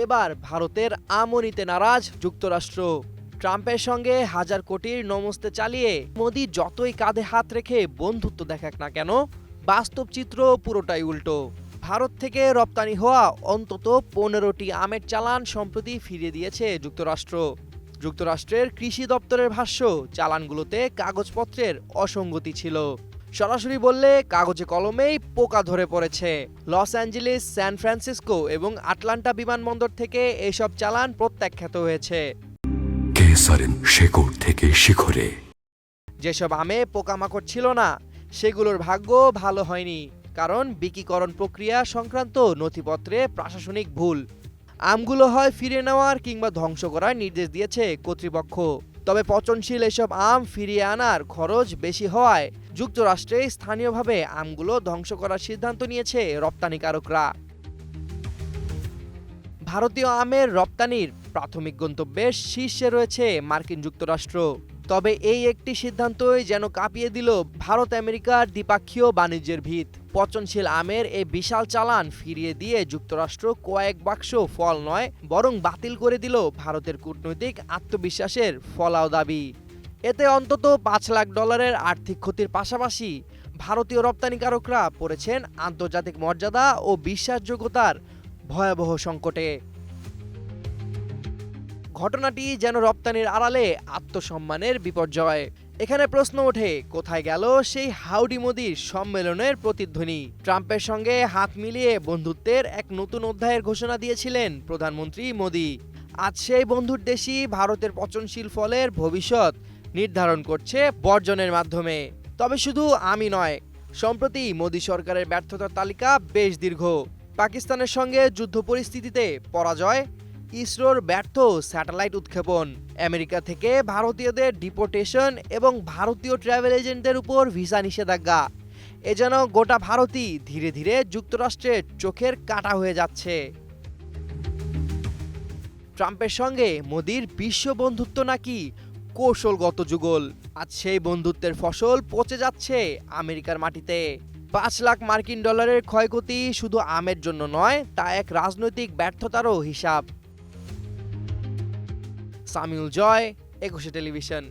এবার ভারতের আমনিতে নারাজ যুক্তরাষ্ট্র। ট্রাম্পের সঙ্গে হাজার কোটির নমস্তে চালিয়ে মোদি যতই কাঁধে হাত রেখে বন্ধুত্ব দেখাক না কেন, বাস্তব চিত্র পুরোটাই উল্টো। ভারত থেকে রপ্তানি হওয়া অন্তত 15টি আমের চালান সম্প্রতি ফিরিয়ে দিয়েছে যুক্তরাষ্ট্র। যুক্তরাষ্ট্রের কৃষি দপ্তরের ভাষ্য, চালানগুলোতে কাগজপত্রের অসঙ্গতি ছিল। সরাসরি বললে কাগজে কলমেই পোকা ধরে পড়েছে। লস অ্যাঞ্জেলেস, স্যান ফ্রান্সিসকো এবং আটলান্টা বিমানবন্দর থেকে এসব চালান প্রত্যাখ্যাত হয়েছে। কেসারেন শেকড় থেকে শিখরে। যেসব আমে পোকামাকড় ছিল না, সেগুলোর ভাগ্য ভালো হয়নি, কারণ বিকিকরণ প্রক্রিয়া সংক্রান্ত নথিপত্রে প্রশাসনিক ভুল। আমগুলো হয় ফিরিয়ে নেওয়ার কিংবা ধ্বংস করার নির্দেশ দিয়েছে কর্তৃপক্ষ। তবে পচনশীল এসব আম ফিরিয়ে আনার খরচ বেশি হওয়ায় যুক্তরাষ্ট্রে স্থানীয়ভাবে আমগুলো ধ্বংস করার সিদ্ধান্ত নিয়েছে রপ্তানিকারকরা। ভারতীয় আমের রপ্তানির প্রাথমিক গন্তব্যের শীর্ষে রয়েছে মার্কিন যুক্তরাষ্ট্র। তবে এই একটি সিদ্ধান্তই যেন কাঁপিয়ে দিল ভারত আমেরিকার দ্বিপাক্ষীয় বাণিজ্যের ভিত। পচনশীল আমের এই বিশাল চালান ফিরিয়ে দিয়ে যুক্তরাষ্ট্র কয়েক বাক্স ফল নয়, বরং বাতিল করে দিল ভারতের কূটনৈতিক আত্মবিশ্বাসের ফলাও দাবি। এতে অন্তত $5 লাখ আর্থিক ক্ষতির পাশাপাশি ভারতীয় রপ্তানিকারকরা পড়েছেন আন্তর্জাতিক মর্যাদা ও বিশ্বাসযোগ্যতার ভয়াবহ সংকটে। ঘটনাটি যেন রপ্তানির আড়ালে আত্মসম্মানের বিপর্যয়। এখানে প্রশ্ন ওঠে, কোথায় গেল সেই হাউডি মোদির সম্মেলনের প্রতিধ্বনি? ট্রাম্পের সঙ্গে হাত মিলিয়ে বন্ধুত্বের এক নতুন অধ্যায়ের ঘোষণা দিয়েছিলেন প্রধানমন্ত্রী মোদি। আজ সেই বন্ধুর দেশই ভারতের পচনশীল ফলের ভবিষ্যৎ নির্ধারণ করছে বর্জনের মাধ্যমে। তবে শুধু আমি নয়, সম্প্রতি মোদি সরকারের ব্যর্থতার তালিকা বেশ দীর্ঘ। পাকিস্তানের সঙ্গে যুদ্ধ পরিস্থিতিতে পরাজয়, ইসরোর ব্যর্থ স্যাটেলাইট উৎক্ষেপণ, আমেরিকা থেকে ভারতীয়দের ডিপোর্টেশন এবং ভারতীয় ট্রাভেল এজেন্টদের উপর ভিসা নিষেধাজ্ঞা। এ যেন গোটা ভারতই ধীরে ধীরে যুক্তরাষ্ট্রের চোখের কাঁটা হয়ে যাচ্ছে। ট্রাম্পের সঙ্গে মোদির বিশ্ব বন্ধুত্ব নাকি কৌশলগত যুগল? আজ সেই বন্ধুত্বের ফসল পচে যাচ্ছে আমেরিকার মাটিতে। $5 লাখ ক্ষয়ক্ষতি শুধু আমের জন্য নয়, তা এক রাজনৈতিক ব্যর্থতারও হিসাব। সামিউল জয়, 21 টেলিভিশন।